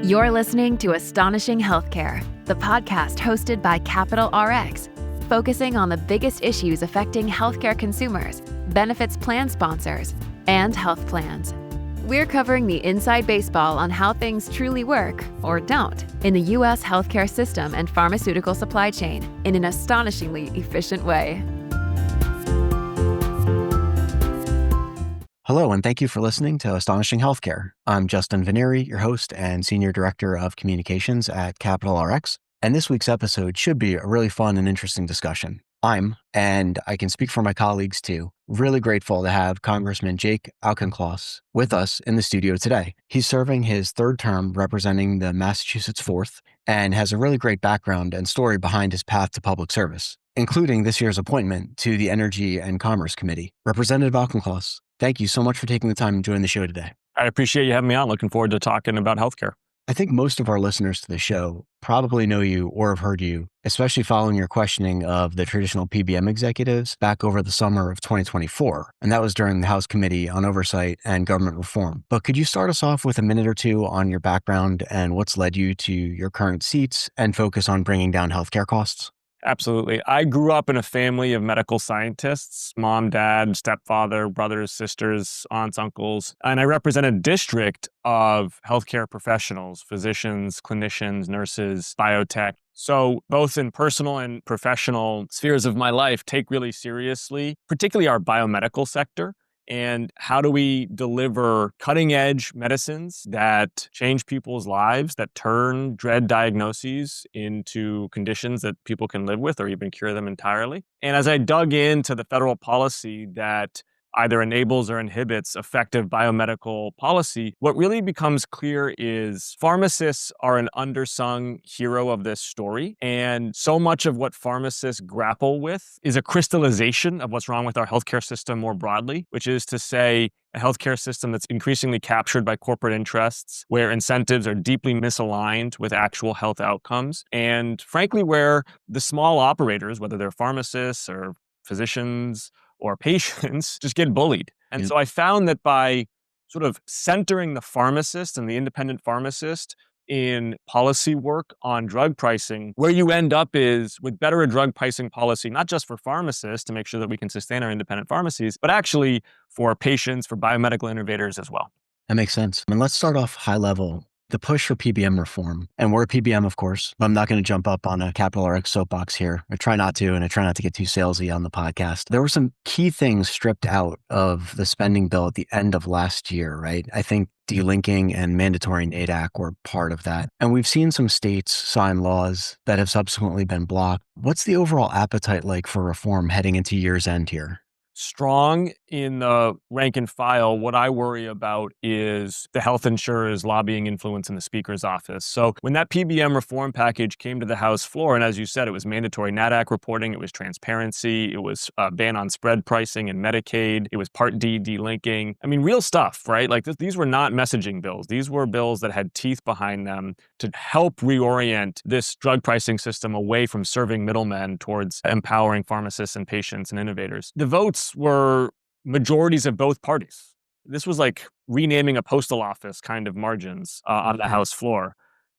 You're listening to Astonishing Healthcare, the podcast hosted by Capital RX, focusing on the biggest issues affecting healthcare consumers, benefits plan sponsors, and health plans. We're covering the inside baseball on how things truly work, or don't, in the U.S. healthcare system and pharmaceutical supply chain in an astonishingly efficient way. Hello, and thank you for listening to Astonishing Healthcare. I'm Justin Vanieri, your host and Senior Director of Communications at Capital RX, and this week's episode should be a really fun and interesting discussion. And I can speak for my colleagues too, really grateful to have Congressman Jake Auchincloss with us in the studio today. He's serving his third term representing the Massachusetts 4th and has a really great background and story behind his path to public service, including this year's appointment to the Energy and Commerce Committee. Representative Auchincloss, thank you so much for taking the time to join the show today. I appreciate you having me on. Looking forward to talking about healthcare. I think most of our listeners to the show probably know you or have heard you, especially following your questioning of the traditional PBM executives back over the summer of 2024. And that was during the House Committee on Oversight and Government Reform. But could you start us off with a minute or two on your background and what's led you to your current seats and focus on bringing down healthcare costs? Absolutely. I grew up in a family of medical scientists, mom, dad, stepfather, brothers, sisters, aunts, uncles, and I represent a district of healthcare professionals, physicians, clinicians, nurses, biotech. So both in personal and professional spheres of my life, take really seriously, particularly our biomedical sector. And how do we deliver cutting-edge medicines that change people's lives, that turn dread diagnoses into conditions that people can live with or even cure them entirely? And as I dug into the federal policy that either enables or inhibits effective biomedical policy, what really becomes clear is pharmacists are an undersung hero of this story. And so much of what pharmacists grapple with is a crystallization of what's wrong with our healthcare system more broadly, which is to say a healthcare system that's increasingly captured by corporate interests, where incentives are deeply misaligned with actual health outcomes, and frankly, where the small operators, whether they're pharmacists or physicians or patients, just get bullied. And so I found that by sort of centering the pharmacist and the independent pharmacist in policy work on drug pricing, where you end up is with better drug pricing policy, not just for pharmacists to make sure that we can sustain our independent pharmacies, but actually for patients, for biomedical innovators as well. That makes sense. And let's start off high level. The push for PBM reform, and we're a PBM, of course, but I'm not going to jump up on a Capital RX soapbox here. I try not to, and I try not to get too salesy on the podcast. There were some key things stripped out of the spending bill at the end of last year, right? I think delinking and mandatory NADAC were part of that. And we've seen some states sign laws that have subsequently been blocked. What's the overall appetite like for reform heading into year's end here? Strong in the rank and file. What I worry about is the health insurers lobbying influence in the speaker's office. So when that PBM reform package came to the House floor, and as you said, it was mandatory NADAC reporting, it was transparency, it was a ban on spread pricing in Medicaid, it was Part D delinking. I mean, real stuff, right? Like these were not messaging bills. These were bills that had teeth behind them to help reorient this drug pricing system away from serving middlemen towards empowering pharmacists and patients and innovators. The votes were majorities of both parties. This was like renaming a postal office kind of margins on the House floor.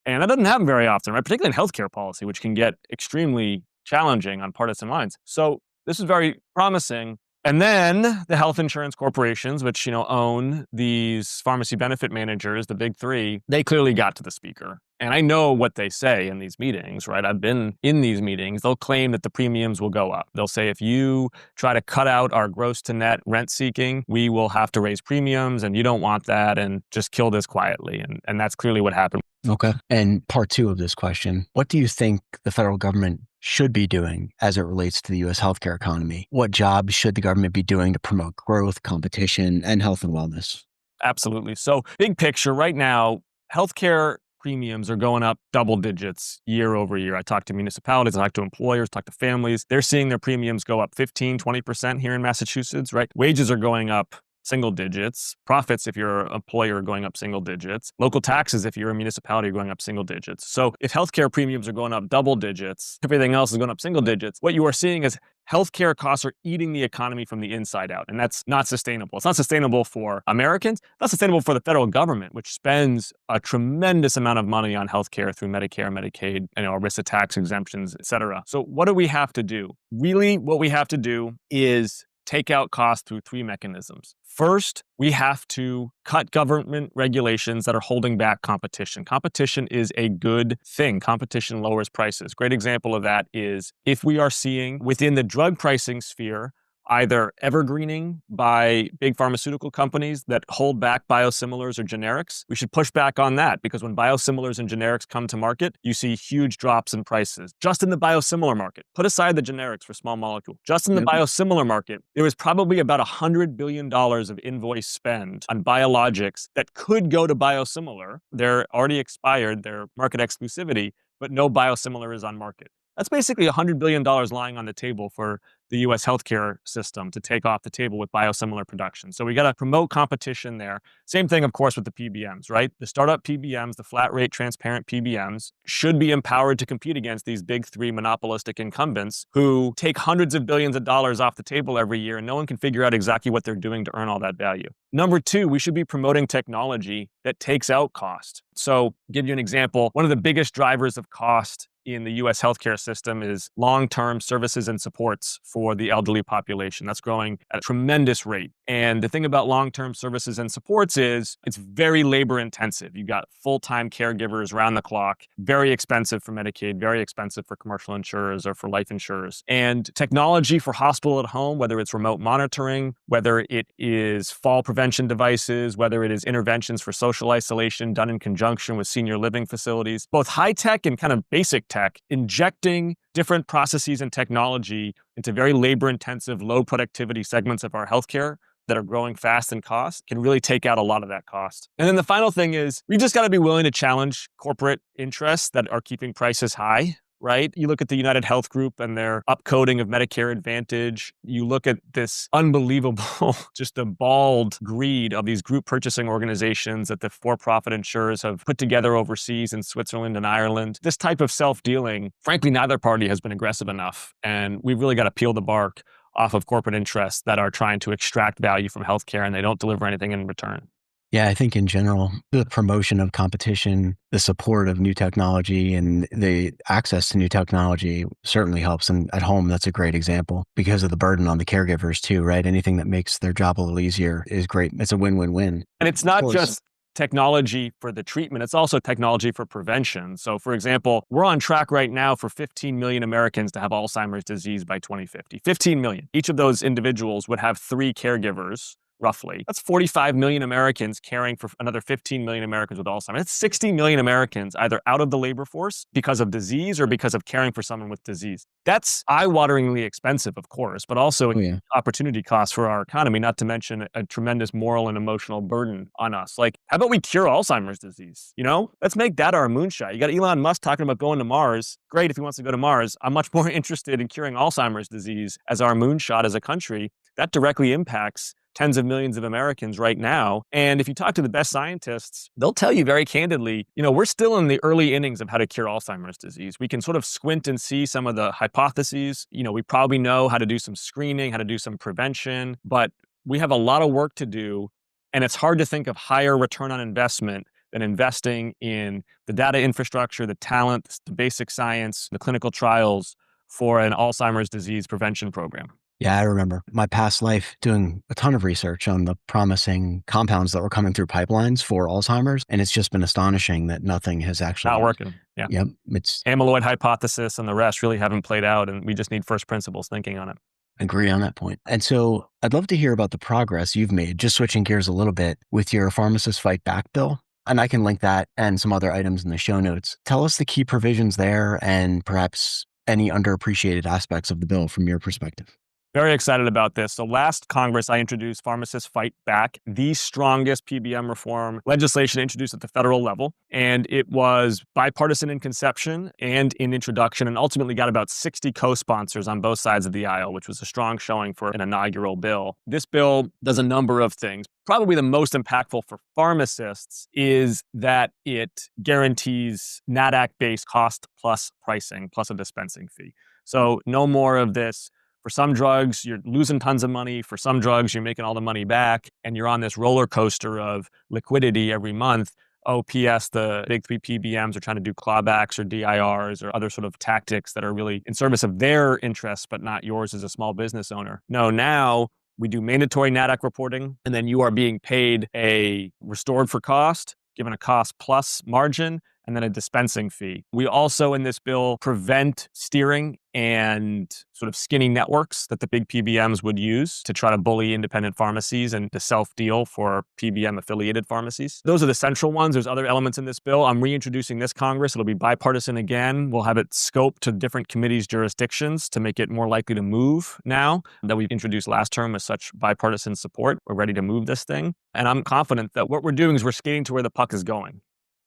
And that doesn't happen very often, right? Particularly in healthcare policy, which can get extremely challenging on partisan lines. So this is very promising. And then the health insurance corporations, which, own these pharmacy benefit managers, the big three, they clearly got to the speaker. And I know what they say in these meetings, right? I've been in these meetings. They'll claim that the premiums will go up. They'll say, if you try to cut out our gross to net rent seeking, we will have to raise premiums, and you don't want that, and just kill this quietly. And that's clearly what happened. Okay. And part two of this question, what do you think the federal government should be doing as it relates to the U.S. healthcare economy? What jobs should the government be doing to promote growth, competition, and health and wellness? Absolutely. So big picture right now, healthcare premiums are going up double digits year over year. I talk to municipalities, I talk to employers, talk to families. They're seeing their premiums go up 15, 20% here in Massachusetts, right? Wages are going up single digits. Profits, if you're an employer, are going up single digits. Local taxes, if you're a municipality, are going up single digits. So if healthcare premiums are going up double digits, everything else is going up single digits, what you are seeing is healthcare costs are eating the economy from the inside out. And that's not sustainable. It's not sustainable for Americans. Not sustainable for the federal government, which spends a tremendous amount of money on healthcare through Medicare, Medicaid, ERISA tax exemptions, et cetera. So what do we have to do? Really, what we have to do is take out costs through three mechanisms. First, we have to cut government regulations that are holding back competition. Competition is a good thing. Competition lowers prices. Great example of that is if we are seeing within the drug pricing sphere, either evergreening by big pharmaceutical companies that hold back biosimilars or generics, we should push back on that because when biosimilars and generics come to market, you see huge drops in prices. Just in the biosimilar market, put aside the generics for small molecule. Just in the biosimilar market, there was probably about $100 billion of invoice spend on biologics that could go to biosimilar. They're already expired, their market exclusivity, but no biosimilar is on market. That's basically $100 billion lying on the table for the US healthcare system to take off the table with biosimilar production. So we got to promote competition there. Same thing, of course, with the PBMs, right? The startup PBMs, the flat rate, transparent PBMs, should be empowered to compete against these big three monopolistic incumbents who take hundreds of billions of dollars off the table every year, and no one can figure out exactly what they're doing to earn all that value. Number two, we should be promoting technology that takes out cost. So, give you an example, one of the biggest drivers of cost in the US healthcare system is long-term services and supports for the elderly population. That's growing at a tremendous rate. And the thing about long-term services and supports is it's very labor intensive. You've got full-time caregivers around the clock, very expensive for Medicaid, very expensive for commercial insurers or for life insurers. And technology for hospital at home, whether it's remote monitoring, whether it is fall prevention devices, whether it is interventions for social isolation done in conjunction with senior living facilities, both high-tech and kind of basic tech, injecting different processes and technology into very labor-intensive, low-productivity segments of our healthcare that are growing fast in cost can really take out a lot of that cost. And then the final thing is we just got to be willing to challenge corporate interests that are keeping prices high. Right? You look at the United Health Group and their upcoding of Medicare Advantage. You look at this unbelievable, just a bald greed of these group purchasing organizations that the for-profit insurers have put together overseas in Switzerland and Ireland. This type of self-dealing, frankly, neither party has been aggressive enough. And we've really got to peel the bark off of corporate interests that are trying to extract value from healthcare and they don't deliver anything in return. Yeah, I think in general, the promotion of competition, the support of new technology and the access to new technology certainly helps. And at home, that's a great example because of the burden on the caregivers too, right? Anything that makes their job a little easier is great. It's a win-win-win. And it's not just technology for the treatment, it's also technology for prevention. So for example, we're on track right now for 15 million Americans to have Alzheimer's disease by 2050. 15 million. Each of those individuals would have 3 caregivers. Roughly. That's 45 million Americans caring for another 15 million Americans with Alzheimer's. That's 60 million Americans either out of the labor force because of disease or because of caring for someone with disease. That's eye-wateringly expensive, of course, but also opportunity costs for our economy, not to mention a tremendous moral and emotional burden on us. Like, how about we cure Alzheimer's disease? You know, let's make that our moonshot. You got Elon Musk talking about going to Mars. Great if he wants to go to Mars. I'm much more interested in curing Alzheimer's disease as our moonshot as a country. That directly impacts tens of millions of Americans right now. And if you talk to the best scientists, they'll tell you very candidly, you know, we're still in the early innings of how to cure Alzheimer's disease. We can sort of squint and see some of the hypotheses. You know, we probably know how to do some screening, how to do some prevention, but we have a lot of work to do. And it's hard to think of higher return on investment than investing in the data infrastructure, the talent, the basic science, the clinical trials for an Alzheimer's disease prevention program. Yeah, I remember my past life doing a ton of research on the promising compounds that were coming through pipelines for Alzheimer's. And it's just been astonishing that nothing has actually not working. Yeah. Yep. It's amyloid hypothesis and the rest really haven't played out. And we just need first principles thinking on it. Agree on that point. And so I'd love to hear about the progress you've made, just switching gears a little bit with your Pharmacist Fight Back bill. And I can link that and some other items in the show notes. Tell us the key provisions there and perhaps any underappreciated aspects of the bill from your perspective. Very excited about this. So last Congress, I introduced Pharmacists Fight Back, the strongest PBM reform legislation introduced at the federal level. And it was bipartisan in conception and in introduction, and ultimately got about 60 co-sponsors on both sides of the aisle, which was a strong showing for an inaugural bill. This bill does a number of things. Probably the most impactful for pharmacists is that it guarantees NADAC-based cost plus pricing plus a dispensing fee. So no more of this. For some drugs, you're losing tons of money. For some drugs, you're making all the money back, and you're on this roller coaster of liquidity every month. Oh, PS, the big three PBMs are trying to do clawbacks or DIRs or other sort of tactics that are really in service of their interests, but not yours as a small business owner. No, now we do mandatory NADAC reporting, and then you are being paid a restored for cost, given a cost plus margin, and then a dispensing fee. We also, in this bill, prevent steering and sort of skinny networks that the big PBMs would use to try to bully independent pharmacies and to self-deal for PBM-affiliated pharmacies. Those are the central ones. There's other elements in this bill. I'm reintroducing this Congress. It'll be bipartisan again. We'll have it scoped to different committees' jurisdictions to make it more likely to move now that we've introduced last term with such bipartisan support. We're ready to move this thing. And I'm confident that what we're doing is we're skating to where the puck is going.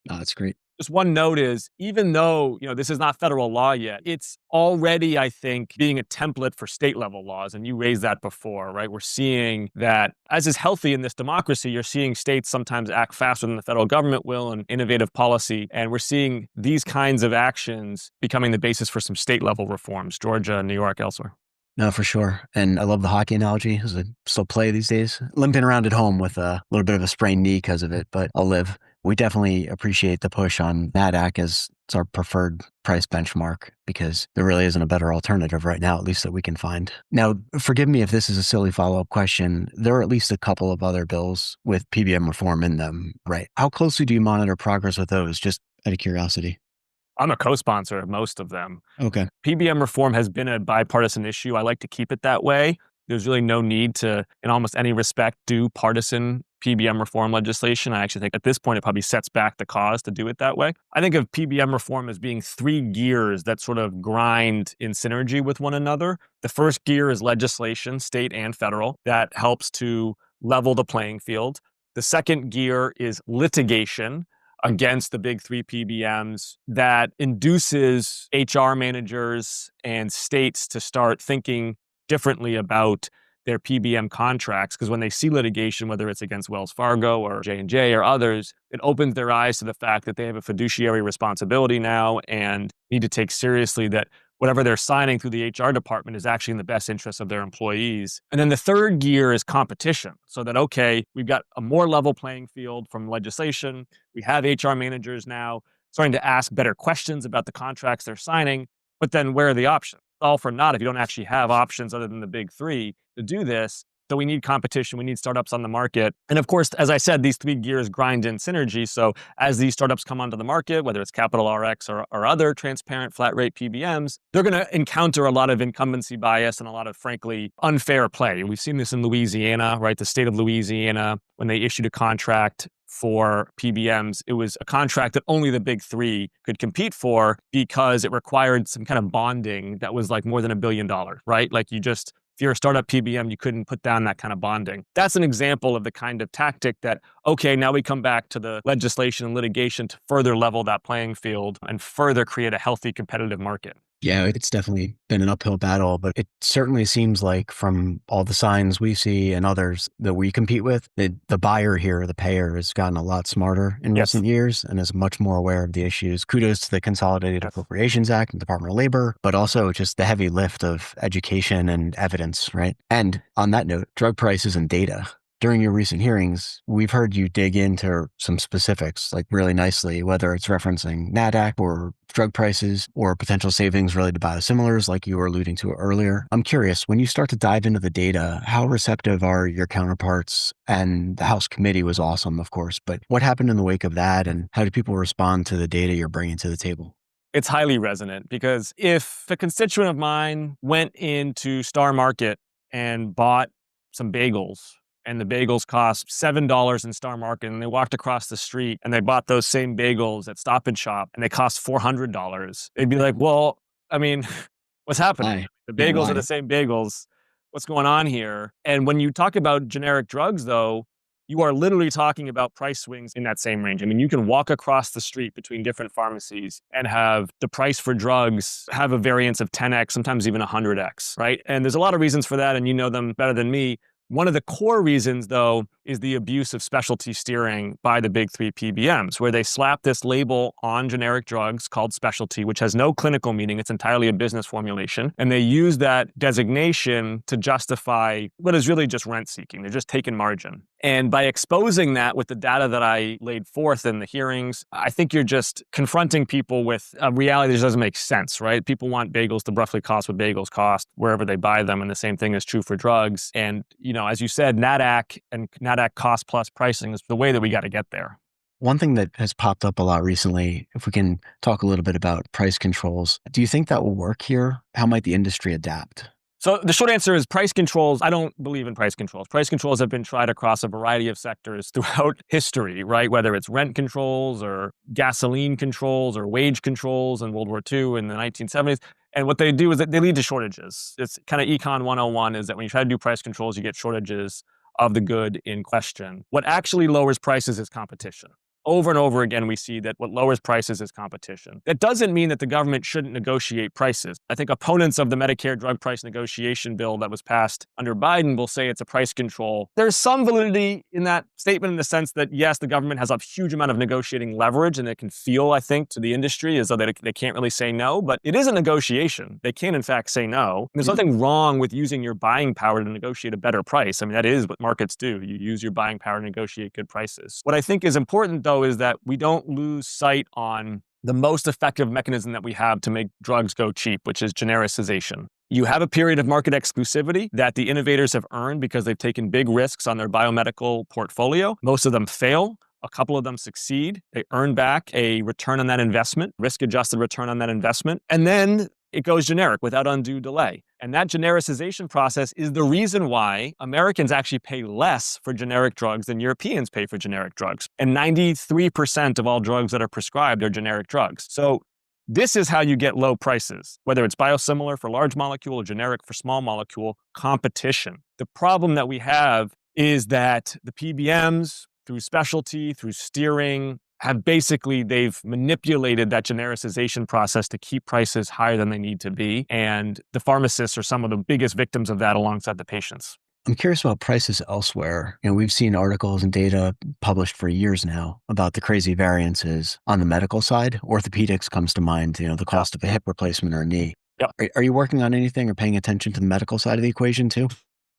Oh, that's great. Just one note is, even though, this is not federal law yet, it's already, I think, being a template for state level laws. And you raised that before, right? We're seeing that, as is healthy in this democracy, you're seeing states sometimes act faster than the federal government will in innovative policy. And we're seeing these kinds of actions becoming the basis for some state level reforms, Georgia, New York, elsewhere. No, for sure. And I love the hockey analogy as I still play these days. Limping around at home with a little bit of a sprained knee because of it, but I'll live. We definitely appreciate the push on NADAC as it's our preferred price benchmark because there really isn't a better alternative right now, at least that we can find. Now, forgive me if this is a silly follow-up question. There are at least a couple of other bills with PBM reform in them, right? How closely do you monitor progress with those, just out of curiosity? I'm a co-sponsor of most of them. Okay. PBM reform has been a bipartisan issue. I like to keep it that way. There's really no need to, in almost any respect, do partisan PBM reform legislation. I actually think at this point, it probably sets back the cause to do it that way. I think of PBM reform as being three gears that sort of grind in synergy with one another. The first gear is legislation, state and federal, that helps to level the playing field. The second gear is litigation against the big three PBMs that induces HR managers and states to start thinking differently about their PBM contracts, because when they see litigation, whether it's against Wells Fargo or J&J or others, it opens their eyes to the fact that they have a fiduciary responsibility now and need to take seriously that whatever they're signing through the HR department is actually in the best interest of their employees. And then the third gear is competition, so that, okay, we've got a more level playing field from legislation. We have HR managers now starting to ask better questions about the contracts they're signing, but then where are the options? All for naught if you don't actually have options other than the big three to do this. So we need competition. We need startups on the market. And of course, as I said, these three gears grind in synergy. So as these startups come onto the market, whether it's Capital RX or other transparent flat rate PBMs, they're going to encounter a lot of incumbency bias and a lot of, frankly, unfair play. We've seen this in Louisiana, right? The state of Louisiana, when they issued a contract for PBMs, it was a contract that only the big three could compete for because it required some kind of bonding that was like more than $1 billion, right? Like if you're a startup PBM, you couldn't put down that kind of bonding. That's an example of the kind of tactic that, okay, now we come back to the legislation and litigation to further level that playing field and further create a healthy competitive market. Yeah, it's definitely been an uphill battle, but it certainly seems like from all the signs we see and others that we compete with, that the buyer here, the payer, has gotten a lot smarter in recent years and is much more aware of the issues. Kudos to the Consolidated Appropriations Act and Department of Labor, but also just the heavy lift of education and evidence, right? And on that note, drug prices and data. During your recent hearings, we've heard you dig into some specifics, like really nicely, whether it's referencing NADAC or drug prices or potential savings related to biosimilars, like you were alluding to earlier. I'm curious, when you start to dive into the data, how receptive are your counterparts? And the House committee was awesome, of course, but what happened in the wake of that, and how do people respond to the data you're bringing to the table? It's highly resonant, because if a constituent of mine went into Star Market and bought some bagels, and the bagels cost $7 in Star Market, and they walked across the street and they bought those same bagels at Stop and Shop and they cost $400, they'd be like, well, I mean, what's happening? The bagels are the same bagels. what's going on here. And when you talk about generic drugs, though, you are literally talking about price swings in that same range. I mean, you can walk across the street between different pharmacies and have the price for drugs have a variance of 10x, sometimes even 100x, right? And there's a lot of reasons for that, and you know them better than me. One of the core reasons, though, is the abuse of specialty steering by the big three PBMs, where they slap this label on generic drugs called specialty, which has no clinical meaning. It's entirely a business formulation. And they use that designation to justify what is really just rent seeking. They're just taking margin. And by exposing that with the data that I laid forth in the hearings, I think you're just confronting people with a reality that just doesn't make sense, right? People want bagels to roughly cost what bagels cost wherever they buy them. And the same thing is true for drugs. And, as you said, NADAC and NADAC cost plus pricing is the way that we got to get there. One thing that has popped up a lot recently, if we can talk a little bit about price controls, do you think that will work here? How might the industry adapt? So the short answer is price controls. I don't believe in price controls. Price controls have been tried across a variety of sectors throughout history, right? Whether it's rent controls or gasoline controls or wage controls in World War II in the 1970s. And what they do is that they lead to shortages. It's kind of Econ 101 is that when you try to do price controls, you get shortages of the good in question. What actually lowers prices is competition. Over and over again, we see that what lowers prices is competition. That doesn't mean that the government shouldn't negotiate prices. I think opponents of the Medicare drug price negotiation bill that was passed under Biden will say it's a price control. There's some validity in that statement in the sense that, yes, the government has a huge amount of negotiating leverage and it can feel, I think, to the industry as though they can't really say no, but it is a negotiation. They can, in fact, say no. And there's nothing wrong with using your buying power to negotiate a better price. I mean, that is what markets do. You use your buying power to negotiate good prices. What I think is important, though, is that we don't lose sight on the most effective mechanism that we have to make drugs go cheap, which is genericization. You have a period of market exclusivity that the innovators have earned because they've taken big risks on their biomedical portfolio. Most of them fail. A couple of them succeed. They earn back a return on that investment, risk-adjusted return on that investment. And then it goes generic without undue delay. And that genericization process is the reason why Americans actually pay less for generic drugs than Europeans pay for generic drugs. And 93% of all drugs that are prescribed are generic drugs. So this is how you get low prices, whether it's biosimilar for large molecule or generic for small molecule, competition. The problem that we have is that the PBMs, through specialty, through steering, they've manipulated that genericization process to keep prices higher than they need to be. And the pharmacists are some of the biggest victims of that alongside the patients. I'm curious about prices elsewhere. We've seen articles and data published for years now about the crazy variances on the medical side. Orthopedics comes to mind, the cost of a hip replacement or a knee. Yep. Are you working on anything or paying attention to the medical side of the equation too?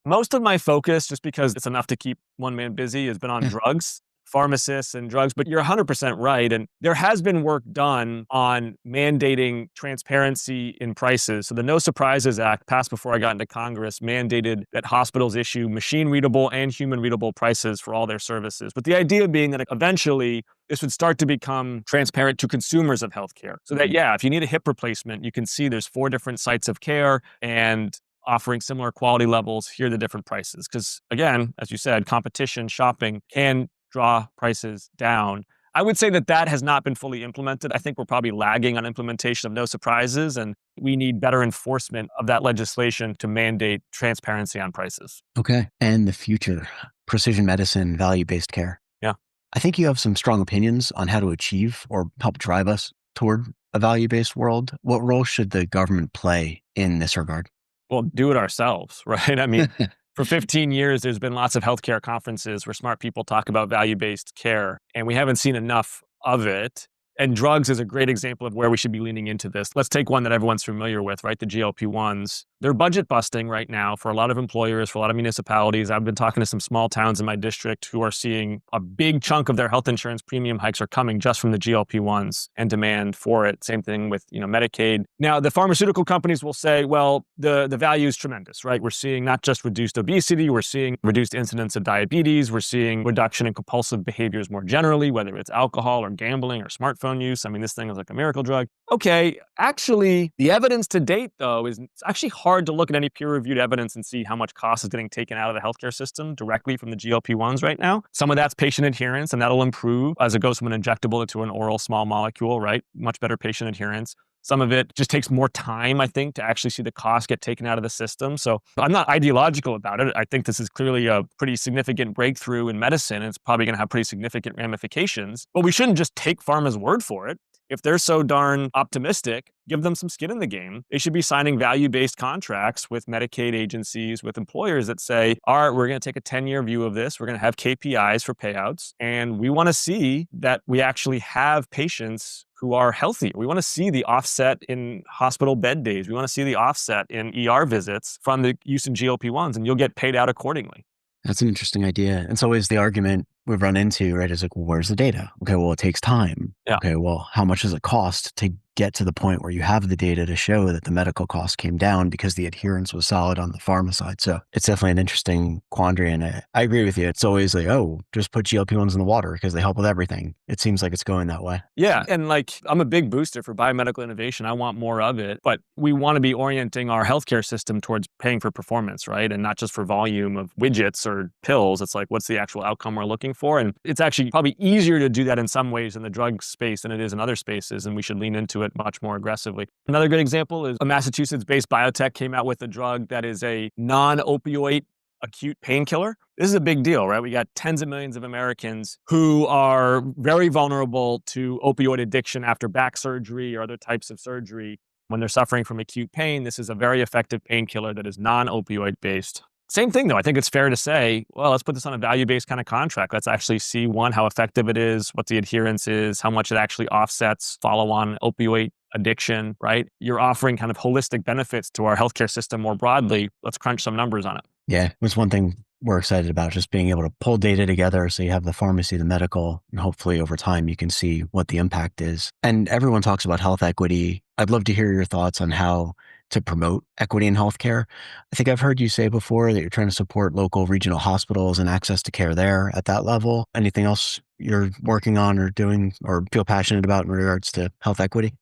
Most of my focus, just because it's enough to keep one man busy, has been on drugs. Pharmacists and drugs, but you're 100% right. And there has been work done on mandating transparency in prices. So the No Surprises Act, passed before I got into Congress, mandated that hospitals issue machine-readable and human-readable prices for all their services. But the idea being that eventually this would start to become transparent to consumers of healthcare. So that, if you need a hip replacement, you can see there's 4 different sites of care and offering similar quality levels. Here are the different prices. Because again, as you said, competition, shopping can draw prices down. I would say that has not been fully implemented. I think we're probably lagging on implementation of No Surprises, and we need better enforcement of that legislation to mandate transparency on prices. Okay. And the future, precision medicine, value-based care. Yeah. I think you have some strong opinions on how to achieve or help drive us toward a value-based world. What role should the government play in this regard? Well, do it ourselves, right? I mean, for 15 years, there's been lots of healthcare conferences where smart people talk about value-based care, and we haven't seen enough of it. And drugs is a great example of where we should be leaning into this. Let's take one that everyone's familiar with, right? The GLP-1s. They're budget busting right now for a lot of employers, for a lot of municipalities. I've been talking to some small towns in my district who are seeing a big chunk of their health insurance premium hikes are coming just from the GLP-1s and demand for it. Same thing with, Medicaid. Now, the pharmaceutical companies will say, well, the value is tremendous, right? We're seeing not just reduced obesity, we're seeing reduced incidence of diabetes, we're seeing reduction in compulsive behaviors more generally, whether it's alcohol or gambling or smartphone use. I mean, this thing is like a miracle drug. Okay, actually, the evidence to date, though, is it's actually hard to look at any peer-reviewed evidence and see how much cost is getting taken out of the healthcare system directly from the GLP-1s right now. Some of that's patient adherence, and that'll improve as it goes from an injectable to an oral small molecule, right? Much better patient adherence. Some of it just takes more time, I think, to actually see the cost get taken out of the system. So I'm not ideological about it. I think this is clearly a pretty significant breakthrough in medicine. It's probably going to have pretty significant ramifications, but we shouldn't just take pharma's word for it. If they're so darn optimistic, give them some skin in the game. They should be signing value-based contracts with Medicaid agencies, with employers that say, all right, we're going to take a 10-year view of this. We're going to have KPIs for payouts. And we want to see that we actually have patients who are healthy. We want to see the offset in hospital bed days. We want to see the offset in ER visits from the use of GLP-1s, and you'll get paid out accordingly. That's an interesting idea. And so is the argument we've run into, right, is like, well, where's the data? Okay, well, it takes time. Yeah. Okay, well, how much does it cost to get to the point where you have the data to show that the medical costs came down because the adherence was solid on the pharma side? So it's definitely an interesting quandary. And I agree with you. It's always like, oh, just put GLP-1s in the water because they help with everything. It seems like it's going that way. Yeah. And like, I'm a big booster for biomedical innovation. I want more of it, but we want to be orienting our healthcare system towards paying for performance, right? And not just for volume of widgets or pills. It's like, what's the actual outcome we're looking for? And it's actually probably easier to do that in some ways in the drug space than it is in other spaces. And we should lean into it much more aggressively. Another good example is a Massachusetts-based biotech came out with a drug that is a non-opioid acute painkiller. This is a big deal, right? We got tens of millions of Americans who are very vulnerable to opioid addiction after back surgery or other types of surgery. When they're suffering from acute pain, this is a very effective painkiller that is non-opioid based. Same thing, though. I think it's fair to say, well, let's put this on a value-based kind of contract. Let's actually see, one, how effective it is, what the adherence is, how much it actually offsets follow-on opioid addiction, right? You're offering kind of holistic benefits to our healthcare system more broadly. Let's crunch some numbers on it. Yeah, it's one thing we're excited about, just being able to pull data together. So you have the pharmacy, the medical, and hopefully over time you can see what the impact is. And everyone talks about health equity. I'd love to hear your thoughts on how to promote equity in healthcare. I think I've heard you say before that you're trying to support local regional hospitals and access to care there at that level. Anything else you're working on or doing or feel passionate about in regards to health equity?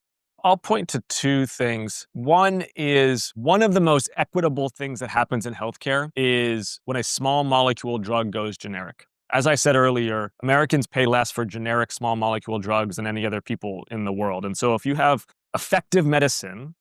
I'll point to two things. One is, one of the most equitable things that happens in healthcare is when a small molecule drug goes generic. As I said earlier, Americans pay less for generic small molecule drugs than any other people in the world. And so if you have effective medicine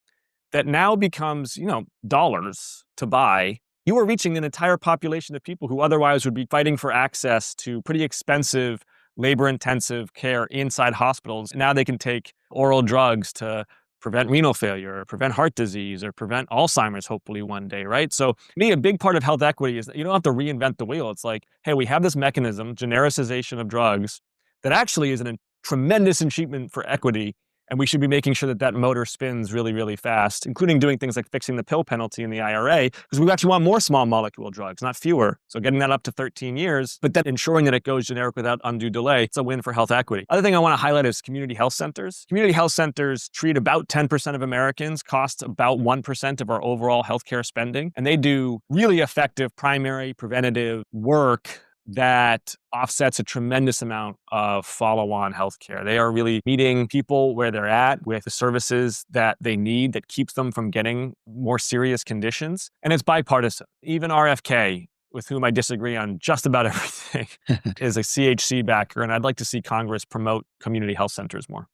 that now becomes, dollars to buy, you are reaching an entire population of people who otherwise would be fighting for access to pretty expensive, labor-intensive care inside hospitals. Now they can take oral drugs to prevent renal failure, or prevent heart disease, or prevent Alzheimer's, hopefully one day, right? So to me, a big part of health equity is that you don't have to reinvent the wheel. It's like, hey, we have this mechanism, genericization of drugs, that actually is a tremendous achievement for equity. And we should be making sure that that motor spins really, really fast, including doing things like fixing the pill penalty in the IRA, because we actually want more small molecule drugs, not fewer. So getting that up to 13 years, but then ensuring that it goes generic without undue delay, it's a win for health equity. Other thing I want to highlight is community health centers. Community health centers treat about 10% of Americans, cost about 1% of our overall healthcare spending, and they do really effective primary preventative work that offsets a tremendous amount of follow-on healthcare. They are really meeting people where they're at with the services that they need that keeps them from getting more serious conditions. And it's bipartisan. Even RFK, with whom I disagree on just about everything, is a CHC backer, and I'd like to see Congress promote community health centers more.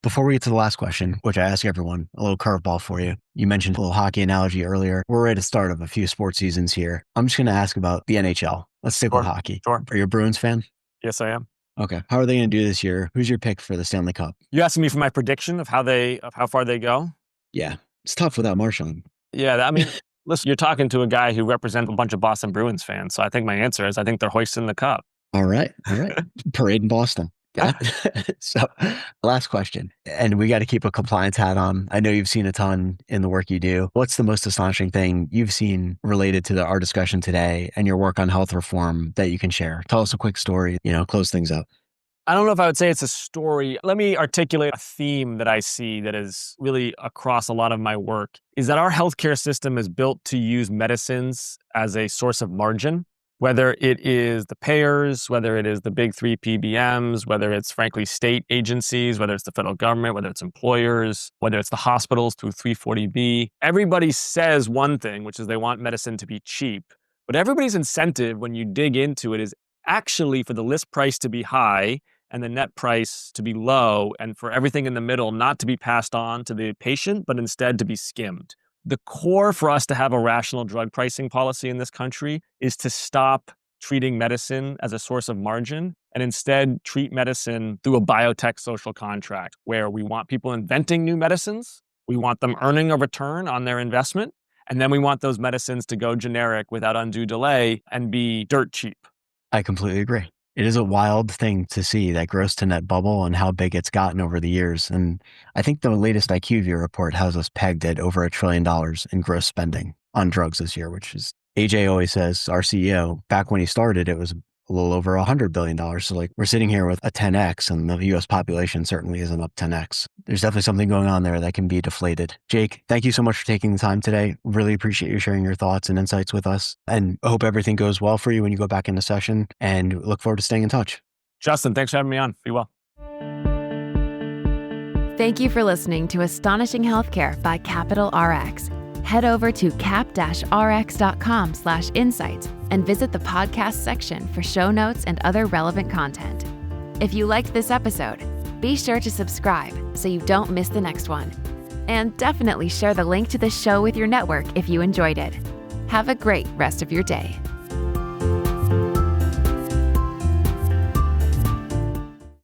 Before we get to the last question, which I ask everyone, a little curveball for you. You mentioned a little hockey analogy earlier. We're at the start of a few sports seasons here. I'm just going to ask about the NHL. Let's stick with hockey. Sure. Are you a Bruins fan? Yes, I am. Okay. How are they going to do this year? Who's your pick for the Stanley Cup? You asking me for my prediction of how far they go? Yeah. It's tough without Marchand. Yeah, listen, you're talking to a guy who represents a bunch of Boston Bruins fans. So I think my answer is I think they're hoisting the cup. All right. Parade in Boston. Yeah. So last question, and we got to keep a compliance hat on. I know you've seen a ton in the work you do. What's the most astonishing thing you've seen related to our discussion today and your work on health reform that you can share? Tell us a quick story, close things up. I don't know if I would say it's a story. Let me articulate a theme that I see that is really across a lot of my work, is that our healthcare system is built to use medicines as a source of margin. Whether it is the payers, whether it is the big three PBMs, whether it's frankly state agencies, whether it's the federal government, whether it's employers, whether it's the hospitals through 340B, everybody says one thing, which is they want medicine to be cheap. But everybody's incentive when you dig into it is actually for the list price to be high and the net price to be low, and for everything in the middle not to be passed on to the patient, but instead to be skimmed. The core for us to have a rational drug pricing policy in this country is to stop treating medicine as a source of margin and instead treat medicine through a biotech social contract where we want people inventing new medicines, we want them earning a return on their investment, and then we want those medicines to go generic without undue delay and be dirt cheap. I completely agree. It is a wild thing to see, that gross to net bubble and how big it's gotten over the years. And I think the latest IQVIA report has us pegged at over $1 trillion in gross spending on drugs this year, which is, AJ always says, our CEO, back when he started, it was a little over $100 billion. So like, we're sitting here with a 10x, and the US population certainly isn't up 10x. There's definitely something going on there that can be deflated. Jake, thank you so much for taking the time today. Really appreciate you sharing your thoughts and insights with us, and I hope everything goes well for you when you go back into session, and look forward to staying in touch. Justin, thanks for having me on. Be well. Thank you for listening to Astonishing Healthcare by Capital RX. Head over to cap-rx.com/insights and visit the podcast section for show notes and other relevant content. If you liked this episode, be sure to subscribe so you don't miss the next one. And definitely share the link to the show with your network if you enjoyed it. Have a great rest of your day.